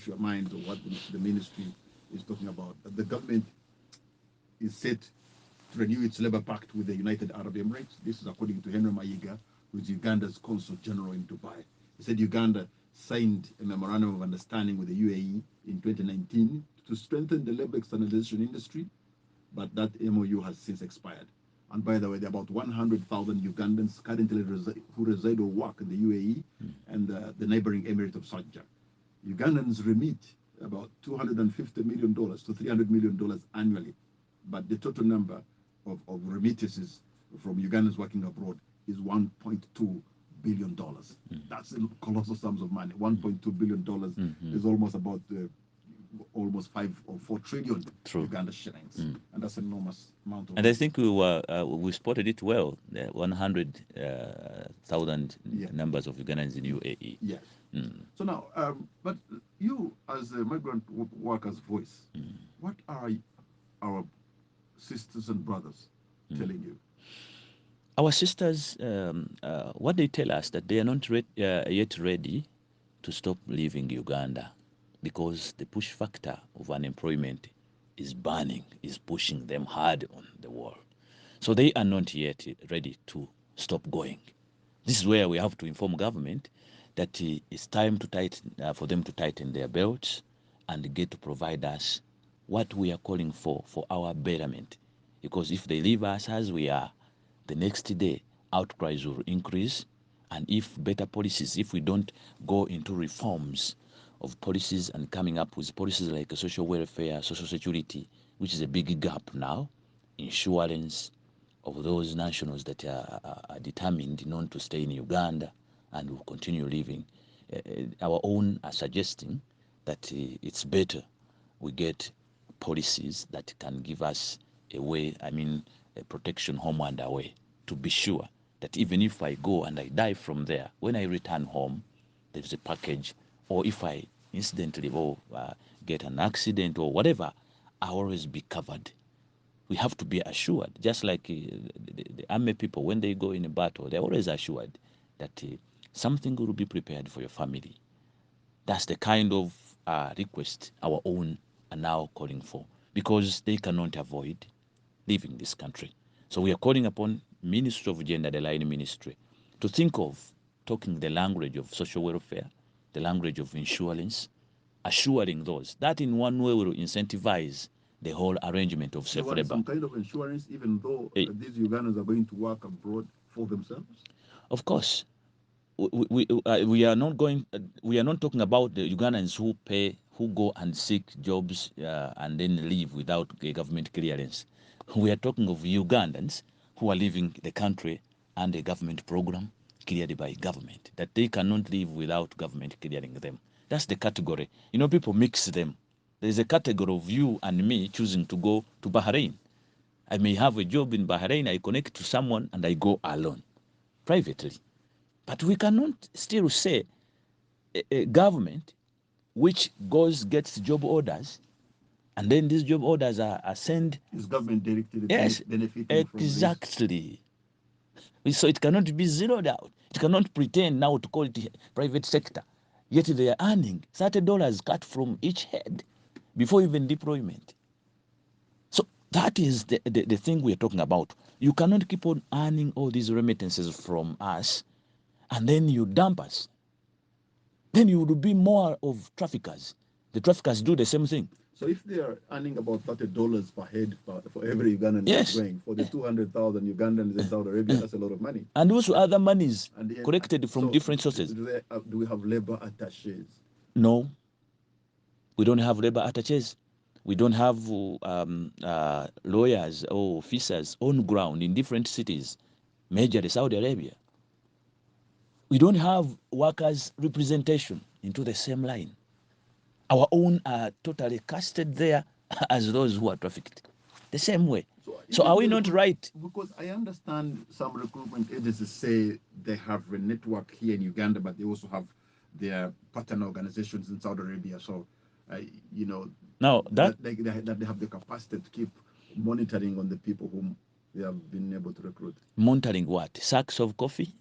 your mind of what the ministry is talking about. That the government is set to renew its labor pact with the United Arab Emirates. This is according to Henry Maiga, who is Uganda's consul general in Dubai. He said Uganda signed a memorandum of understanding with the UAE in 2019 to strengthen the labor externalization industry, but that MOU has since expired. And by the way, there are about 100,000 Ugandans currently who reside or work in the UAE and the neighboring Emirate of Sharjah. Ugandans remit about $250 million to $300 million annually, but the total number of remittances from Ugandans working abroad is $1.2 billion. That's a colossal sums of money. $1.2 billion is almost about almost 5 or 4 trillion Uganda shillings, and that's an enormous amount of. And I think we spotted it well. 100,000 numbers of Ugandans in UAE. Yes. So now, but you as a migrant workers' voice, what are our sisters and brothers telling you? Our sisters, what they tell us that they are not yet ready to stop leaving Uganda because the push factor of unemployment is burning, is pushing them hard on the wall. So they are not yet ready to stop going. This is where we have to inform government that it's time to tighten, for them to tighten their belts and get to provide us what we are calling for our betterment. Because if they leave us as we are, the next day outcries will increase, and if better policies, if we don't go into reforms of policies and coming up with policies like social welfare, social security, which is a big gap now, insurance of those nationals that are determined not to stay in Uganda and will continue living. Our own are suggesting that it's better we get policies that can give us a way, a protection home and away, to be sure that even if I go and I die from there, when I return home, there's a package, or if I incidentally get an accident or whatever, I'll always be covered. We have to be assured, just like the army people, when they go in a battle, they're always assured that something will be prepared for your family. That's the kind of request our own are now calling for, because they cannot avoid leaving this country. So we are calling upon Ministry of Gender, the line ministry, to think of talking the language of social welfare, the language of insurance, assuring those that in one way will incentivize the whole arrangement of safe labor. Some kind of insurance, even though these Ugandans are going to work abroad for themselves? Of course. We are not going. We are not talking about the Ugandans who go and seek jobs and then leave without a government clearance. We are talking of Ugandans who are leaving the country under a government program cleared by government, that they cannot leave without government clearing them. That's the category. People mix them. There is a category of you and me choosing to go to Bahrain. I may have a job in Bahrain. I connect to someone and I go alone, privately. But we cannot still say a government which gets job orders, and then these job orders are sent. Is government directly benefiting exactly. So it cannot be zeroed out. It cannot pretend now to call it private sector, yet they are earning $30 cut from each head before even deployment. So that is the thing we are talking about. You cannot keep on earning all these remittances from us and then you dump us. Then you would be more of traffickers. The traffickers do the same thing. So if they are earning about $30 per head for every Ugandan that's going, for the 200,000 Ugandans in Saudi Arabia, that's a lot of money. And also other monies collected from different sources. Do we have labor attaches? No. We don't have labor attaches. We don't have lawyers or officers on ground in different cities, majorly Saudi Arabia. We don't have workers' representation into the same line. Our own are totally casted there as those who are trafficked, the same way. So are we not right? Because I understand some recruitment agencies say they have a network here in Uganda, but they also have their partner organizations in Saudi Arabia. So, now that they have the capacity to keep monitoring on the people whom they have been able to recruit. Monitoring what? Sacks of coffee?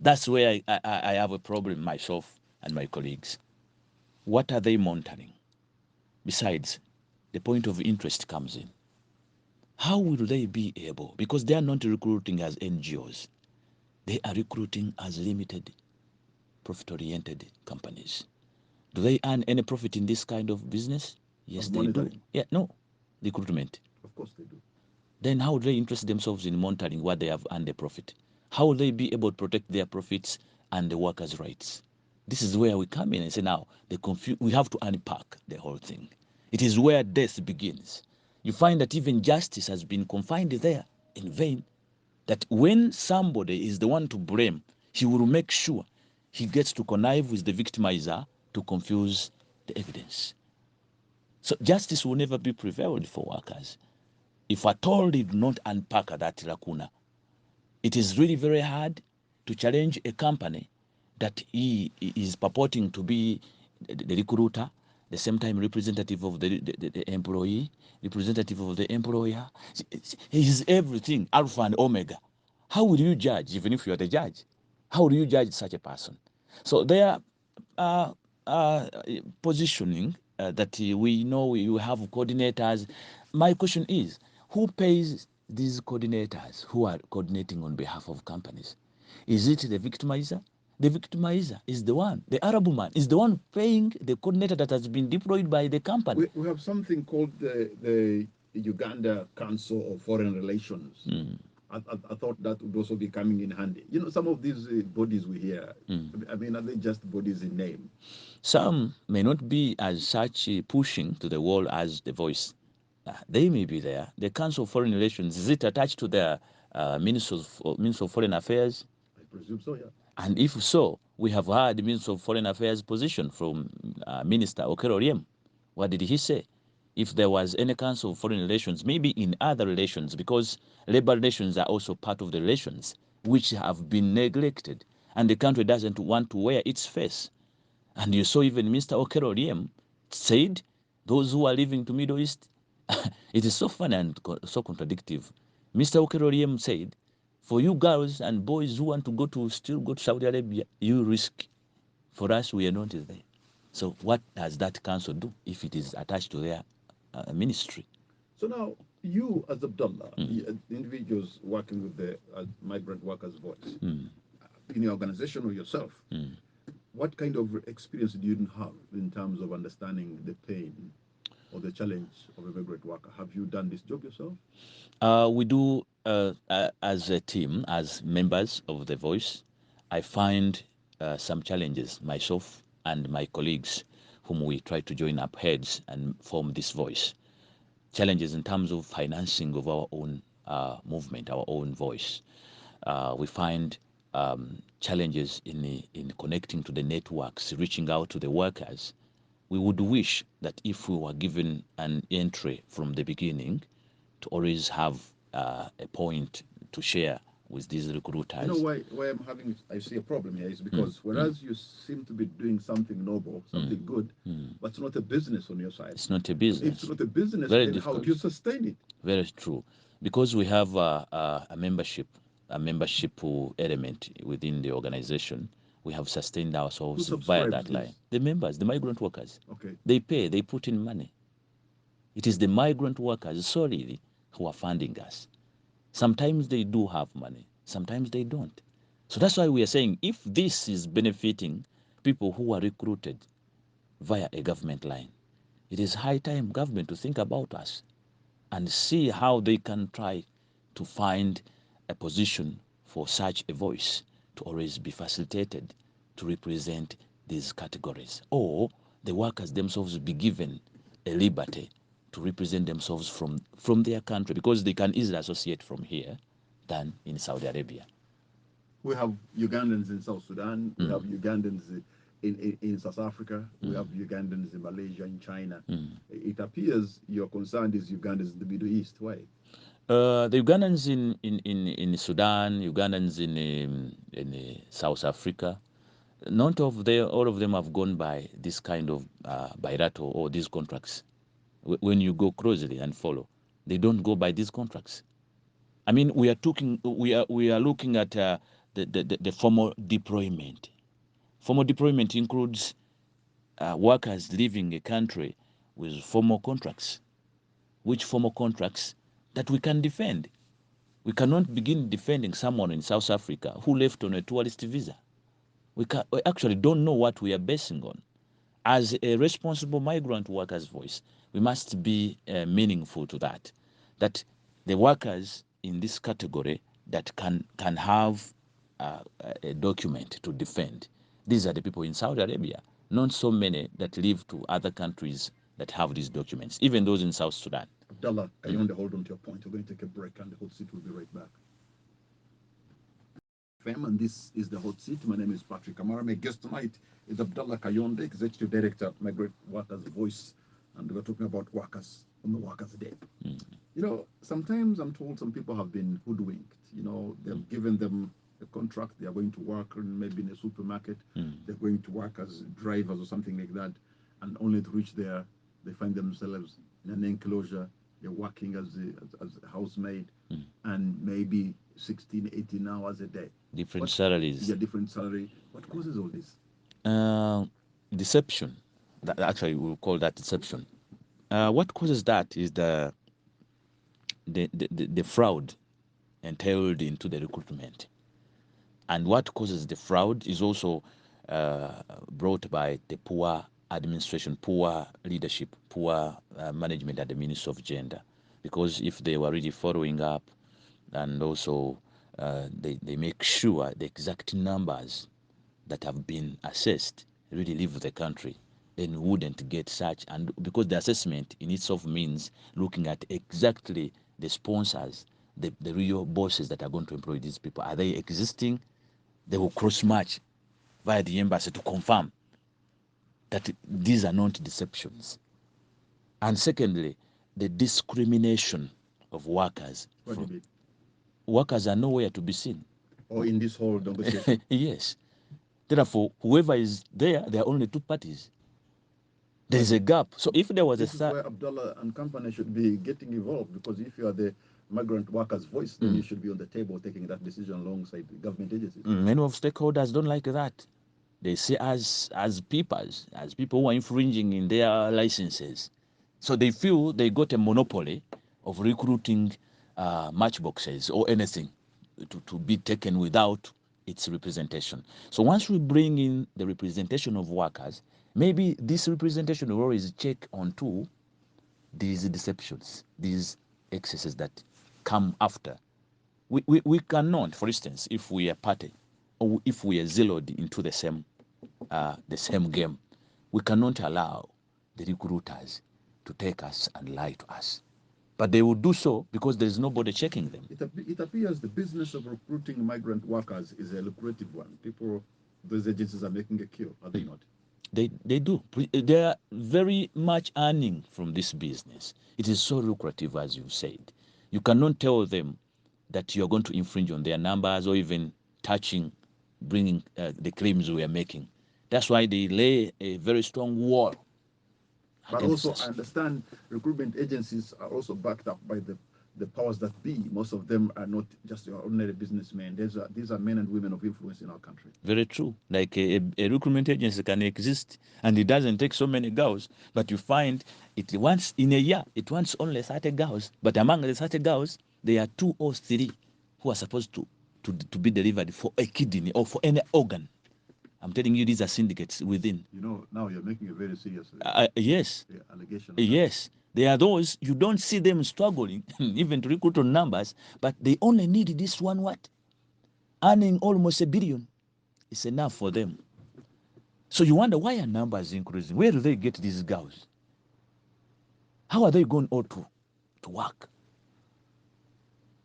That's where I have a problem myself and my colleagues. What are they monitoring? Besides, the point of interest comes in. How will they be able? Because they are not recruiting as NGOs. They are recruiting as limited profit-oriented companies. Do they earn any profit in this kind of business? Yes, Of they do. monitoring? Yeah, no, recruitment. Of course they do. Then how would they interest themselves in monitoring what they have earned a profit? How will they be able to protect their profits and the workers' rights? This is where we come in and say, now, we have to unpack the whole thing. It is where death begins. You find that even justice has been confined there in vain, that when somebody is the one to blame, he will make sure he gets to connive with the victimizer to confuse the evidence. So justice will never be prevailed for workers. If at all they do not unpack that lacuna, it is really very hard to challenge a company that he is purporting to be the recruiter, the same time representative of the employee, representative of the employer. He is everything, alpha and omega. How will you judge, even if you are the judge? How do you judge such a person? So their uh, positioning that we know you have coordinators. My question is, who pays these coordinators who are coordinating on behalf of companies? Is it the victimizer? The victimizer is the one, the Arab man is the one paying the coordinator that has been deployed by the company. We have something called the Uganda Council of Foreign Relations. I thought that would also be coming in handy. You know, some of these bodies we hear, I mean, are they just bodies in name? Some may not be as such pushing to the wall as the voice. They may be there. The Council of Foreign Relations, is it attached to the Minister of Foreign Affairs? I presume so, yeah. And if so, we have heard the Minister of Foreign Affairs position from Minister Okello Oryem. What did he say? If there was any Council of Foreign Relations, maybe in other relations, because labor relations are also part of the relations, which have been neglected, and the country doesn't want to wear its face. And you saw even Mr. Okello Oryem said, those who are living to Middle East, it is so funny and so contradictory. Mr. Okello Oryem said, for you girls and boys who want to still go to Saudi Arabia, you risk. For us, we are not there. So what does that council do if it is attached to their ministry? So now, you as Abdullah, individuals working with the Migrant Workers Voice, in your organization or yourself, what kind of experience do you have in terms of understanding the pain or the challenge of a migrant worker? Have you done this job yourself? We do as a team, as members of the Voice. I find some challenges myself and my colleagues, whom we try to join up heads and form this Voice. Challenges in terms of financing of our own movement, our own voice. We find challenges in connecting to the networks, reaching out to the workers. We would wish that if we were given an entry from the beginning, to always have a point to share with these recruiters. You know why I see a problem here is because whereas you seem to be doing something noble, something good, but it's not a business on your side. It's not a If business. it's not a business, Very then how difficult. do you sustain it? Very true. Because we have a membership element within the organization, we have sustained ourselves Who via subscribes that line. this? The members, the migrant workers, Okay. they pay, they put in money. It is the migrant workers solely who are funding us. Sometimes they do have money, sometimes they don't. So that's why we are saying if this is benefiting people who are recruited via a government line, it is high time government to think about us and see how they can try to find a position for such a voice to always be facilitated to represent these categories, or the workers themselves be given a liberty to represent themselves from their country, because they can easily associate from here than in Saudi Arabia. We have Ugandans in South Sudan. We have Ugandans in South Africa. We have Ugandans in Malaysia, in China. It appears your concern is Ugandans in the Middle East. Why? The Ugandans in Sudan, Ugandans in South Africa, not of them, all of them have gone by this kind of bilateral or these contracts. When you go closely and follow, they don't go by these contracts. I mean, we are looking at the formal deployment. Formal deployment includes workers leaving a country with formal contracts, which formal contracts that we can defend. We cannot begin defending someone in South Africa who left on a tourist visa. We actually don't know what we are basing on. As a responsible migrant workers' voice, we must be meaningful to that. That the workers in this category that can have a document to defend, these are the people in Saudi Arabia, not so many that live to other countries that have these documents, even those in South Sudan. Abdallah, can you only hold on to your point? We're going to take a break and the hot seat will be right back. And this is the hot seat. My name is Patrick Amara. My guest tonight is Abdallah Kayonde, Executive Director at Migrant Workers Voice, and we're talking about workers on the Workers' Day. You know, sometimes I'm told some people have been hoodwinked. You know, they've given them a contract, they are going to work maybe in a supermarket, they're going to work as drivers or something like that, and only to reach there, they find themselves in an enclosure, they're working as a housemaid, and maybe 16, 18 hours a day. Different salaries. Yeah, different salary. What causes all this? Deception. Actually, we'll call that deception. What causes that is the fraud entailed into the recruitment. And what causes the fraud is also brought by the poor administration, poor leadership, poor management at the Ministry of Gender. Because if they were really following up and also they make sure the exact numbers that have been assessed really leave the country, then wouldn't get such. And because the assessment in itself means looking at exactly the sponsors, the real bosses that are going to employ these people. Are they existing? They will cross-match via the embassy to confirm that these are not deceptions. And secondly, the discrimination of workers. What do you mean? Workers are nowhere to be seen. Or in this whole negotiation? Yes. Therefore, whoever is there are only two parties. There is a gap. So if there was this is where Abdallah and company should be getting involved, because if you are the migrant workers' voice, then you should be on the table taking that decision alongside the government agencies. Many of stakeholders don't like that. They see us as people who are infringing in their licenses. So they feel they got a monopoly of recruiting matchboxes or anything to be taken without its representation. So once we bring in the representation of workers, maybe this representation will always check onto these deceptions, these excesses that come after. We cannot, for instance, if we are party or if we are zealoed into the same game, we cannot allow the recruiters to take us and lie to us. But they will do so because there is nobody checking them. It appears the business of recruiting migrant workers is a lucrative one. Those agencies are making a kill, are they not? They do. They are very much earning from this business. It is so lucrative, as you said. You cannot tell them that you're going to infringe on their numbers or even bringing the claims we are making. That's why they lay a very strong wall. But also, I understand recruitment agencies are also backed up by the powers that be. Most of them are not just your ordinary businessmen. These are men and women of influence in our country. Very true. Like a recruitment agency can exist, and it doesn't take so many girls, but you find it once in a year, it wants only 30 girls. But among the 30 girls, there are 2 or 3 who are supposed to be delivered for a kidney or for any organ. I'm telling you, these are syndicates within. You know, now you're making a very serious yes. allegation. Yes. There are those, you don't see them struggling even to recruit on numbers, but they only need this one what? Earning almost $1 billion. It's enough for them. So you wonder, why are numbers increasing? Where do they get these girls? How are they going all to work?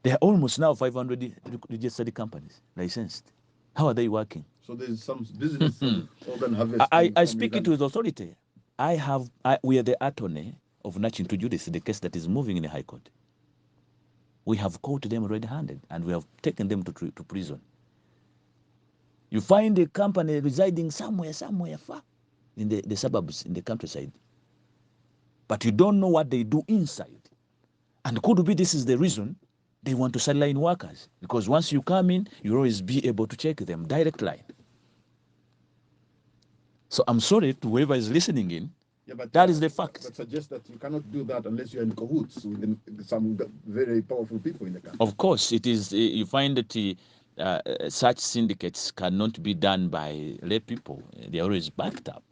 There are almost now 500 registered companies licensed. How are they working? So there's some business organ harvesting. I speak it with authority. We are the attorney of Nachin to Judice, the case that is moving in the High Court. We have caught them red-handed and we have taken them to prison. You find a company residing somewhere far in the suburbs, in the countryside. But you don't know what they do inside. And could be this is the reason they want to sideline workers. Because once you come in, you'll always be able to check them, direct line. So I'm sorry to whoever is listening in. Yeah, but That is the fact. But suggest that you cannot do that unless you're in cahoots with some very powerful people in the country. Of course, it is. You find that such syndicates cannot be done by lay people. They're always backed up.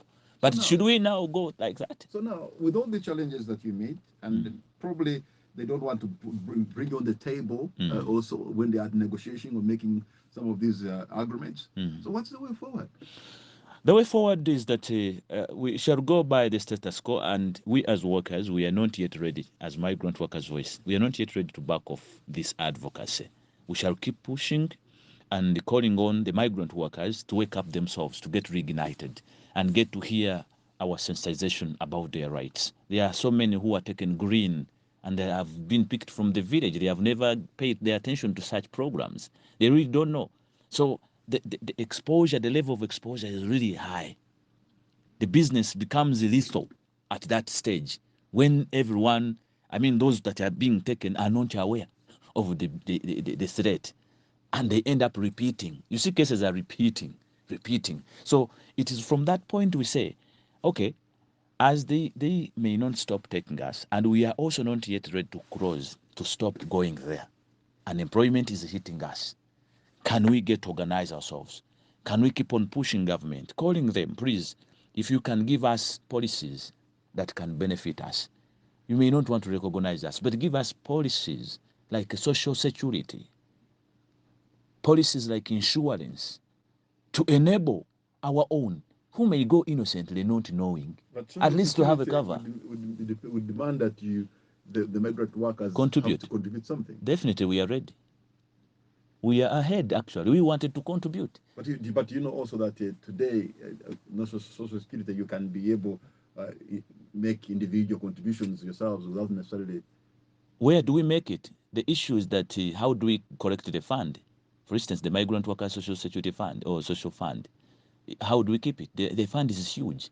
But now, should we now go like that? So now, with all the challenges that you made, and probably they don't want to bring on the table also when they are negotiating or making some of these agreements. So what's the way forward? The way forward is that we shall go by the status quo, and we as workers, we are not yet ready, as migrant workers' voice, we are not yet ready to back off this advocacy. We shall keep pushing and calling on the migrant workers to wake up themselves, to get reignited, and get to hear our sensitization about their rights. There are so many who are taken green and they have been picked from the village. They have never paid their attention to such programs. They really don't know. So the exposure, the level of exposure is really high. The business becomes lethal at that stage when everyone, I mean, those that are being taken are not aware of the threat, and they end up repeating. You see, cases are repeating. So it is from that point we say, okay, as they may not stop taking us, and we are also not yet ready to cross, to stop going there. Unemployment is hitting us. Can we get organized ourselves? Can we keep on pushing government, calling them, please, if you can give us policies that can benefit us. You may not want to recognize us, but give us policies like social security, policies like insurance, to enable our own, who may go innocently not knowing, at least to have a cover. Would demand that the migrant workers Contribute. have to contribute something. Definitely, we are ready. We are ahead, actually. We wanted to contribute. But you know also that today, social security, you can be able make individual contributions yourselves without necessarily. Where do we make it? The issue is that how do we collect the fund? For instance, the Migrant Workers Social Security Fund or Social Fund. How do we keep it? The fund is huge.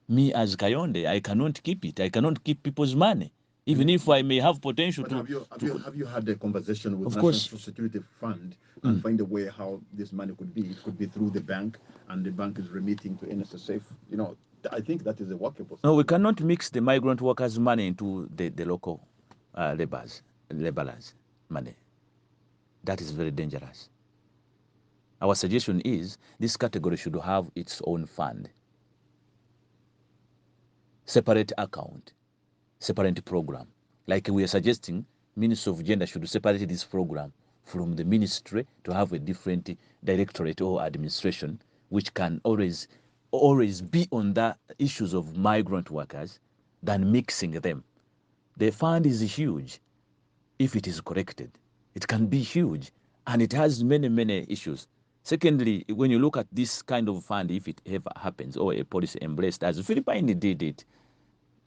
Me as Kayonde, I cannot keep it. I cannot keep people's money, even if I may have potential But to. have you had a conversation with Of National course. Social Security Fund and find a way how this money could be? It could be through the bank, and the bank is remitting to NSSF. You know, I think that is a workable. No, we cannot mix the migrant workers' money into the local laborers' money. That is very dangerous. Our suggestion is this category should have its own fund, separate account, separate program. Like we are suggesting, Ministry of Gender should separate this program from the ministry to have a different directorate or administration, which can always be on the issues of migrant workers than mixing them. The fund is huge if it is corrected. It can be huge, and it has many issues. Secondly, when you look at this kind of fund, if it ever happens, or a policy embraced as Philippines did it,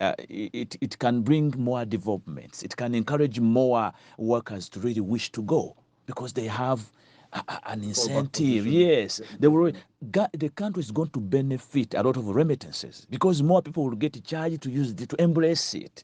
it can bring more developments. It can encourage more workers to really wish to go because they have an incentive. Yes, the country is going to benefit a lot of remittances because more people will get charged to use it, to embrace it.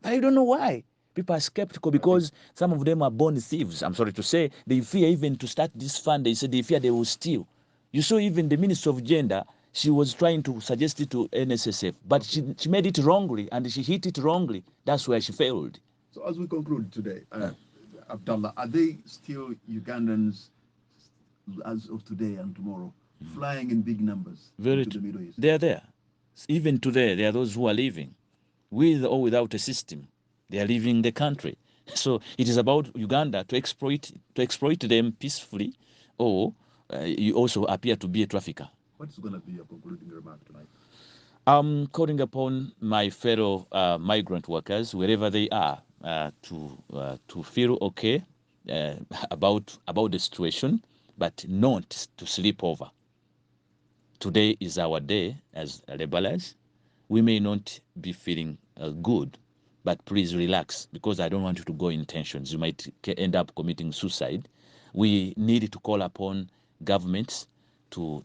I don't know why. People are skeptical because some of them are born thieves. I'm sorry to say. They fear even to start this fund. They say they fear they will steal. You saw even the Minister of Gender, she was trying to suggest it to NSSF, but she made it wrongly and she hit it wrongly. That's where she failed. So as we conclude today, Abdallah, are they still Ugandans as of today and tomorrow, flying in big numbers into the Middle East? They are there. Even today, there are those who are leaving, with or without a system. They are leaving the country. So it is about Uganda to exploit them peacefully, or you also appear to be a trafficker. What's going to be your concluding remark tonight? I'm calling upon my fellow migrant workers, wherever they are, to feel okay about the situation, but not to sleep over. Today is our day as laborers. We may not be feeling good, but please relax, because I don't want you to go in tensions. You might end up committing suicide. We need to call upon governments to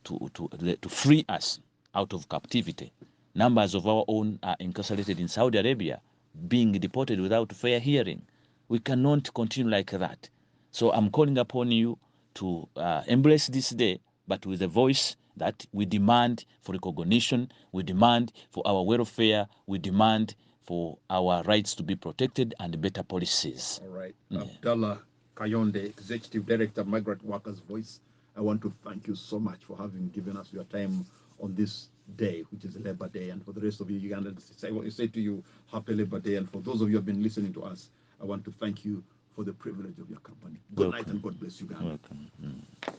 free us out of captivity. Numbers of our own are incarcerated in Saudi Arabia, being deported without fair hearing. We cannot continue like that. So I'm calling upon you to embrace this day, but with a voice that we demand for recognition, we demand for our welfare, we demand for our rights to be protected and better policies. All right. Abdallah Kayonde, Executive Director, Migrant Workers Voice, I want to thank you so much for having given us your time on this day, which is Labor Day. And for the rest of you Ugandans, I want to say to you, Happy Labor Day. And for those of you who have been listening to us, I want to thank you for the privilege of your company. Good night and God bless Uganda. Welcome.